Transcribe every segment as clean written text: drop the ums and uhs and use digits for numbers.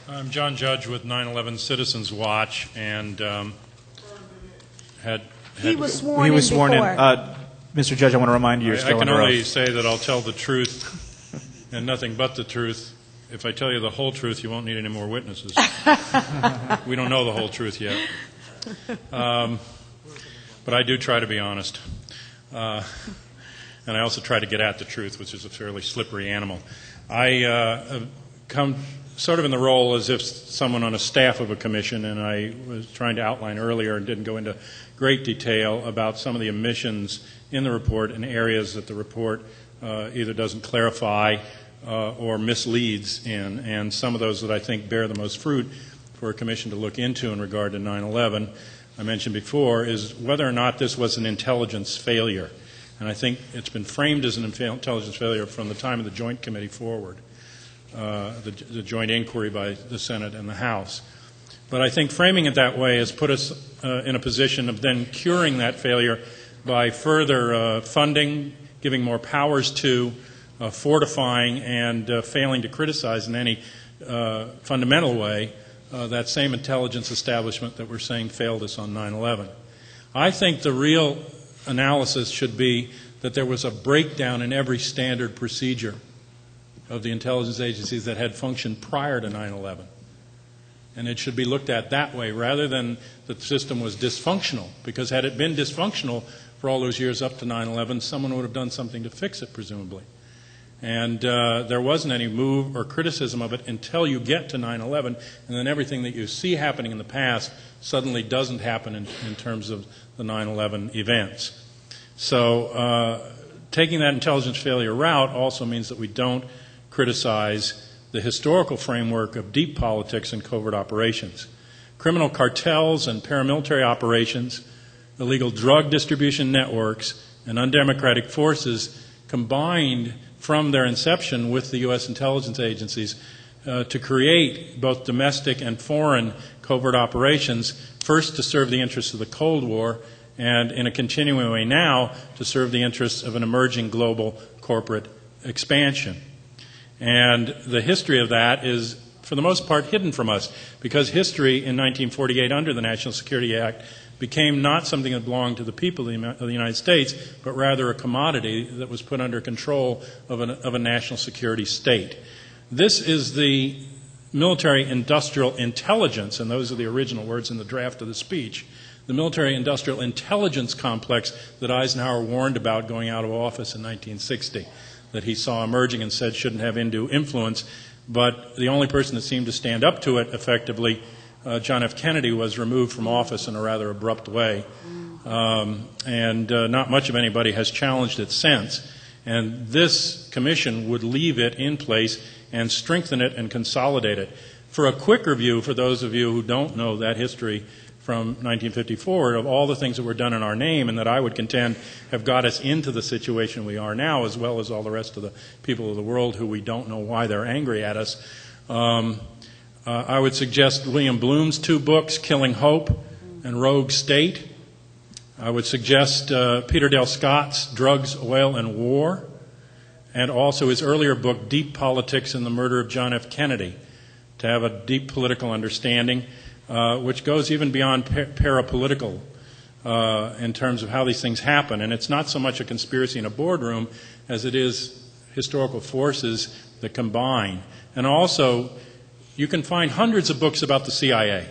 I'm John Judge with 9/11 Citizens Watch, and He was sworn in. Mr. Judge, I want to remind you you're still under oath. I can only say that I'll tell the truth and nothing but the truth. If I tell you the whole truth, you won't need any more witnesses. We don't know the whole truth yet. But I do try to be honest. And I also try to get at the truth, which is a fairly slippery animal. I come sort of in the role as if someone on a staff of a commission, and I was trying to outline earlier and didn't go into great detail about some of the omissions in the report and areas that the report either doesn't clarify or misleads in, and some of those that I think bear the most fruit for a commission to look into in regard to 9/11, I mentioned before, is whether or not this was an intelligence failure. And I think it's been framed as an intelligence failure from the time of the Joint Committee forward, the joint inquiry by the Senate and the House. But I think framing it that way has put us in a position of then curing that failure by further funding, giving more powers to, fortifying, and failing to criticize in any fundamental way that same intelligence establishment that we're saying failed us on 9/11. I think the real analysis should be that there was a breakdown in every standard procedure of the intelligence agencies that had functioned prior to 9/11. And it should be looked at that way rather than that the system was dysfunctional, because had it been dysfunctional for all those years up to 9/11, someone would have done something to fix it, presumably. And there wasn't any move or criticism of it until you get to 9/11, and then everything that you see happening in the past suddenly doesn't happen in terms of the 9/11 events. So taking that intelligence failure route also means that we don't criticize the historical framework of deep politics and covert operations. Criminal cartels and paramilitary operations, illegal drug distribution networks, and undemocratic forces combined from their inception with the U.S. intelligence agencies to create both domestic and foreign covert operations, first to serve the interests of the Cold War, and in a continuing way now to serve the interests of an emerging global corporate expansion. And the history of that is, for the most part, hidden from us, because history in 1948 under the National Security Act became not something that belonged to the people of the United States, but rather a commodity that was put under control of a national security state. This is the military-industrial intelligence, and those are the original words in the draft of the speech, the military-industrial intelligence complex that Eisenhower warned about going out of office in 1960, that he saw emerging and said shouldn't have undue influence, but the only person that seemed to stand up to it effectively, John F. Kennedy, was removed from office in a rather abrupt way, and not much of anybody has challenged it since. And this commission would leave it in place and strengthen it and consolidate it. For a quick review, for those of you who don't know that history from 1954, of all the things that were done in our name and that I would contend have got us into the situation we are now, as well as all the rest of the people of the world who we don't know why they're angry at us, I would suggest William Bloom's two books, Killing Hope and Rogue State. I would suggest Peter Dale Scott's Drugs, Oil, and War, and also his earlier book, Deep Politics and the Murder of John F. Kennedy, to have a deep political understanding, which goes even beyond parapolitical in terms of how these things happen. And it's not so much a conspiracy in a boardroom as it is historical forces that combine. And also, you can find hundreds of books about the CIA.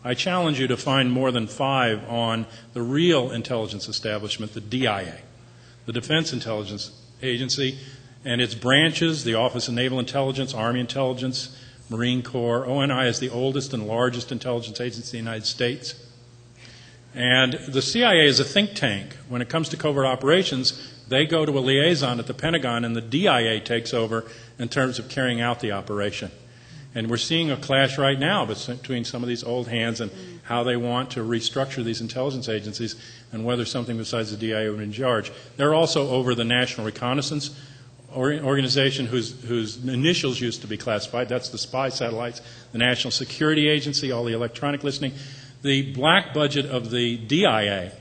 I challenge you to find more than 5 on the real intelligence establishment, the DIA, the Defense Intelligence Agency, and its branches, the Office of Naval Intelligence, Army Intelligence, Marine Corps. ONI is the oldest and largest intelligence agency in the United States. And the CIA is a think tank. When it comes to covert operations, they go to a liaison at the Pentagon, and the DIA takes over in terms of carrying out the operation. And we're seeing a clash right now between some of these old hands and how they want to restructure these intelligence agencies and whether something besides the DIA would be in charge. They're also over the National Reconnaissance Organization, whose initials used to be classified. That's the spy satellites, the National Security Agency, all the electronic listening. The black budget of the DIA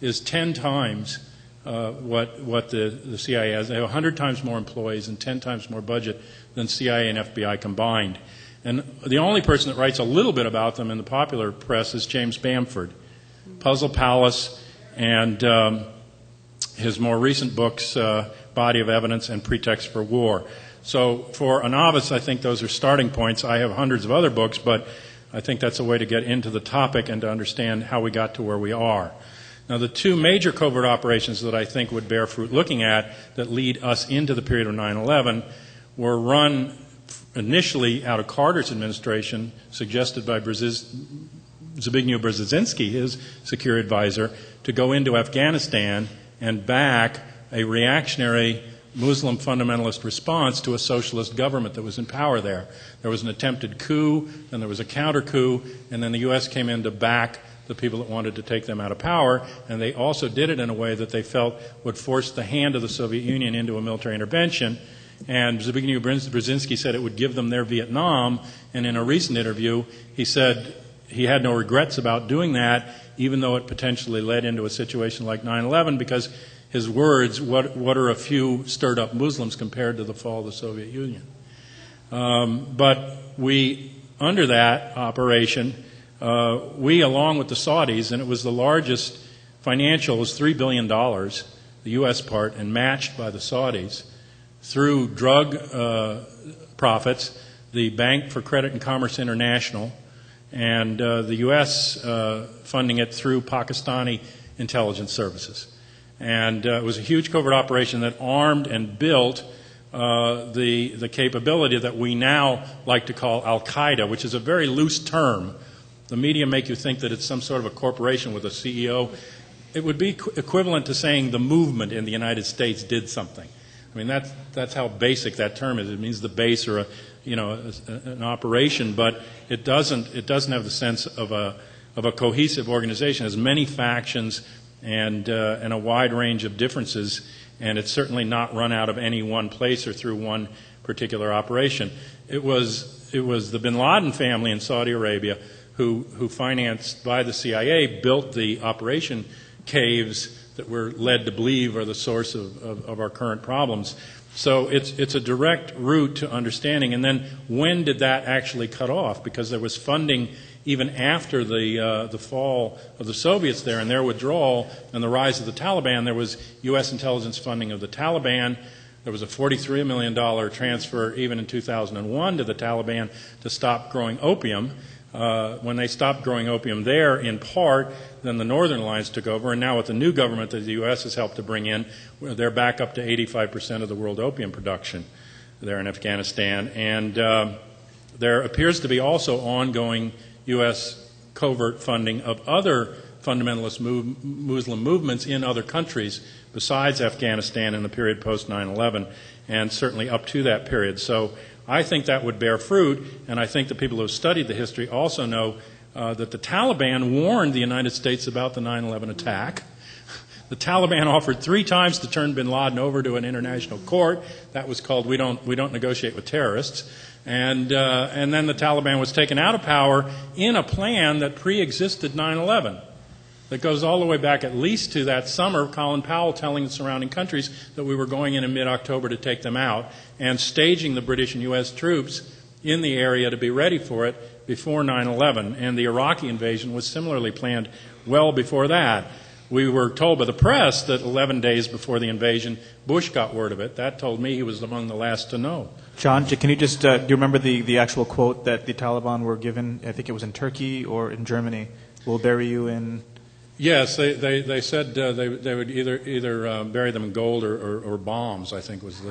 is 10 times what the CIA has. They have 100 times more employees and 10 times more budget than CIA and FBI combined. And the only person that writes a little bit about them in the popular press is James Bamford. Puzzle Palace and his more recent books, Body of Evidence and Pretext for War. So for a novice, I think those are starting points. I have hundreds of other books, but I think that's a way to get into the topic and to understand how we got to where we are. Now, the two major covert operations that I think would bear fruit looking at that lead us into the period of 9/11 were run initially out of Carter's administration, suggested by Zbigniew Brzezinski, his security advisor, to go into Afghanistan and back a reactionary Muslim fundamentalist response to a socialist government that was in power there. There was an attempted coup, then there was a counter-coup, and then the U.S. came in to back the people that wanted to take them out of power, and they also did it in a way that they felt would force the hand of the Soviet Union into a military intervention. And Zbigniew Brzezinski said it would give them their Vietnam, and in a recent interview, he said he had no regrets about doing that, even though it potentially led into a situation like 9/11, because his words, what are a few stirred-up Muslims compared to the fall of the Soviet Union? But we, under that operation, we, along with the Saudis, and it was the largest financial, it was $3 billion, the U.S. part, and matched by the Saudis, through drug profits, the Bank for Credit and Commerce International, and the U.S. Funding it through Pakistani intelligence services. And it was a huge covert operation that armed and built the capability that we now like to call Al-Qaeda, which is a very loose term. The media make you think that it's some sort of a corporation with a CEO. It would be equivalent to saying the movement in the United States did something. I mean, that's how basic that term is. It means the base or an operation, but it doesn't have the sense of a cohesive organization. It has many factions and a wide range of differences, and it's certainly not run out of any one place or through one particular operation. It was the bin Laden family in Saudi Arabia who financed by the CIA, built the operation caves that we're led to believe are the source of our current problems. So it's a direct route to understanding. And then when did that actually cut off? Because there was funding even after the fall of the Soviets there and their withdrawal and the rise of the Taliban. There was U.S. intelligence funding of the Taliban. There was a $43 million transfer even in 2001 to the Taliban to stop growing opium. When they stopped growing opium there, in part, then the Northern Alliance took over, and now with the new government that the U.S. has helped to bring in, they're back up to 85% of the world opium production there in Afghanistan. And there appears to be also ongoing U.S. covert funding of other fundamentalist Muslim movements in other countries besides Afghanistan in the period post 9/11, and certainly up to that period. So I think that would bear fruit, and I think the people who have studied the history also know that the Taliban warned the United States about the 9/11 attack. The Taliban offered 3 times to turn bin Laden over to an international court. That was called "We don't negotiate with terrorists." And then the Taliban was taken out of power in a plan that pre-existed 9/11. That goes all the way back at least to that summer, Colin Powell telling the surrounding countries that we were going in mid-October to take them out and staging the British and U.S. troops in the area to be ready for it before 9/11. And the Iraqi invasion was similarly planned well before that. We were told by the press that 11 days before the invasion, Bush got word of it. That told me he was among the last to know. John, can you just, do you remember the actual quote that the Taliban were given? I think it was in Turkey or in Germany. We'll bury you in... Yes, they said they would either bury them in gold or bombs. I think was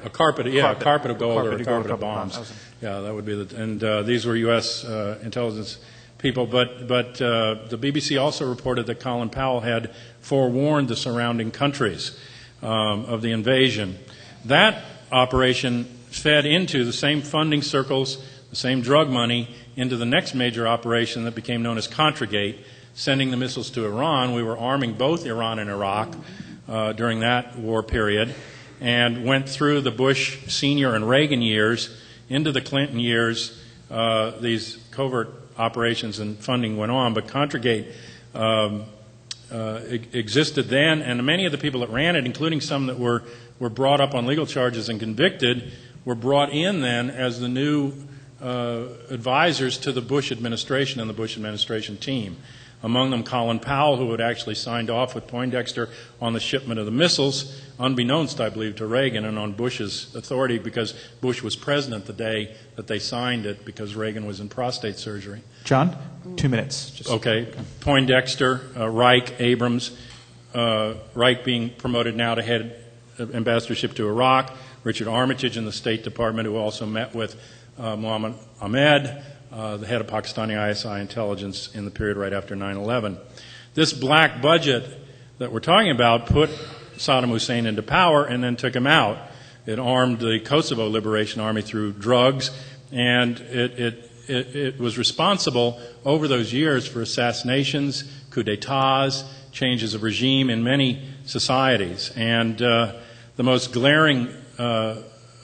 a carpet of gold or a carpet of bombs. Yeah, that would be and these were U.S. intelligence people. But the BBC also reported that Colin Powell had forewarned the surrounding countries of the invasion. That operation fed into the same funding circles, the same drug money, into the next major operation that became known as Contragate, sending the missiles to Iran. We were arming both Iran and Iraq during that war period, and went through the Bush senior and Reagan years into the Clinton years. These covert operations and funding went on, but Contragate existed then, and many of the people that ran it, including some that were brought up on legal charges and convicted, were brought in then as the new advisors to the Bush administration and the Bush administration team. Among them, Colin Powell, who had actually signed off with Poindexter on the shipment of the missiles, unbeknownst, I believe, to Reagan and on Bush's authority, because Bush was president the day that they signed it, because Reagan was in prostate surgery. John, 2 minutes. Okay. Poindexter, Reich, Abrams, Reich being promoted now to head ambassadorship to Iraq, Richard Armitage in the State Department, who also met with Mohammed Ahmed, the head of Pakistani ISI intelligence in the period right after 9/11. This black budget that we're talking about put Saddam Hussein into power and then took him out. It armed the Kosovo Liberation Army through drugs, and it was responsible over those years for assassinations, coup d'etats, changes of regime in many societies. And the most glaring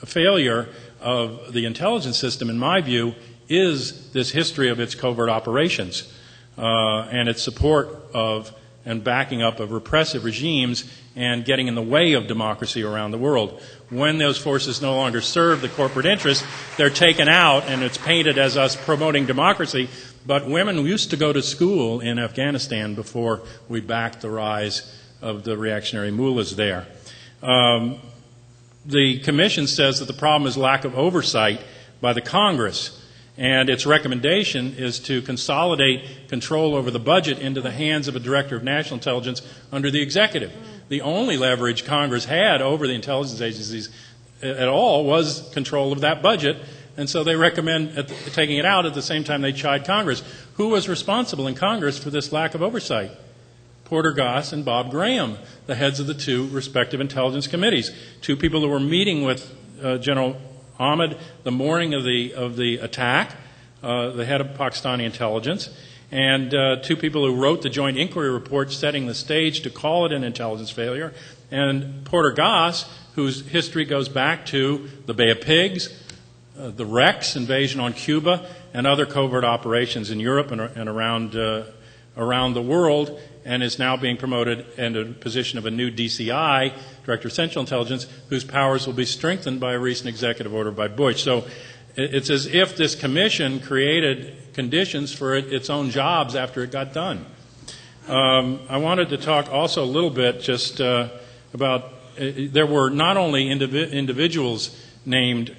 failure of the intelligence system, in my view, is this history of its covert operations and its support of and backing up of repressive regimes and getting in the way of democracy around the world. When those forces no longer serve the corporate interest, they're taken out, and it's painted as us promoting democracy. But women used to go to school in Afghanistan before we backed the rise of the reactionary mullahs there. The Commission says that the problem is lack of oversight by the Congress, and its recommendation is to consolidate control over the budget into the hands of a Director of National Intelligence under the Executive. The only leverage Congress had over the intelligence agencies at all was control of that budget, and so they recommend taking it out at the same time they chide Congress. Who was responsible in Congress for this lack of oversight? Porter Goss and Bob Graham, the heads of the two respective intelligence committees, two people who were meeting with General Ahmed the morning of the attack, the head of Pakistani intelligence, and two people who wrote the joint inquiry report setting the stage to call it an intelligence failure, and Porter Goss, whose history goes back to the Bay of Pigs, the Rex invasion on Cuba, and other covert operations in Europe and around the world, and is now being promoted into a position of a new DCI, Director of Central Intelligence, whose powers will be strengthened by a recent executive order by Bush. So it's as if this commission created conditions for its own jobs after it got done. I wanted to talk also a little bit just about, there were not only individuals named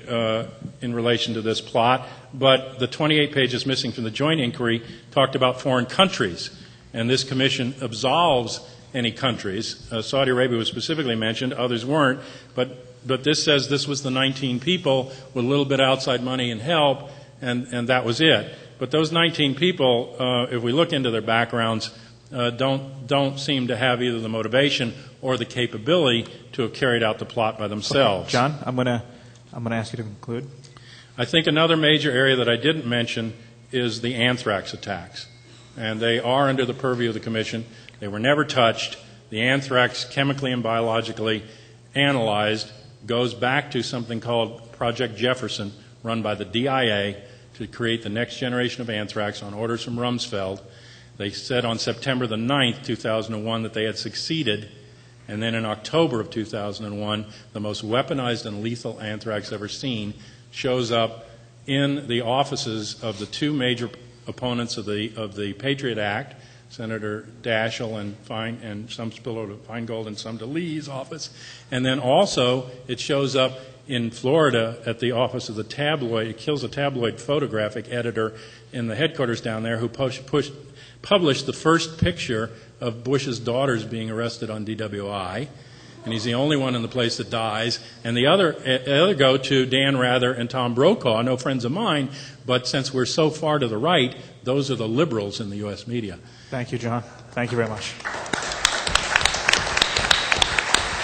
in relation to this plot, but the 28 pages missing from the joint inquiry talked about foreign countries. And this commission absolves any countries. Saudi Arabia was specifically mentioned, others weren't, but this says this was the 19 people with a little bit outside money and help, and that was it. But those 19 people, if we look into their backgrounds, don't seem to have either the motivation or the capability to have carried out the plot by themselves. Okay. John, I'm gonna ask you to conclude. I think another major area that I didn't mention is the anthrax attacks. And they are under the purview of the Commission. They were never touched. The anthrax, chemically and biologically analyzed, goes back to something called Project Jefferson, run by the DIA to create the next generation of anthrax on orders from Rumsfeld. They said on September the 9th, 2001, that they had succeeded. And then in October of 2001, the most weaponized and lethal anthrax ever seen shows up in the offices of the two major opponents of the Patriot Act, Senator Daschle and some spill over to Feingold and some to Lee's office. And then also it shows up in Florida at the office of the tabloid. It kills a tabloid photographic editor in the headquarters down there who published the first picture of Bush's daughters being arrested on DWI. And he's the only one in the place that dies. And the other go to Dan Rather and Tom Brokaw, no friends of mine, but since we're so far to the right, those are the liberals in the U.S. media. Thank you, John. Thank you very much.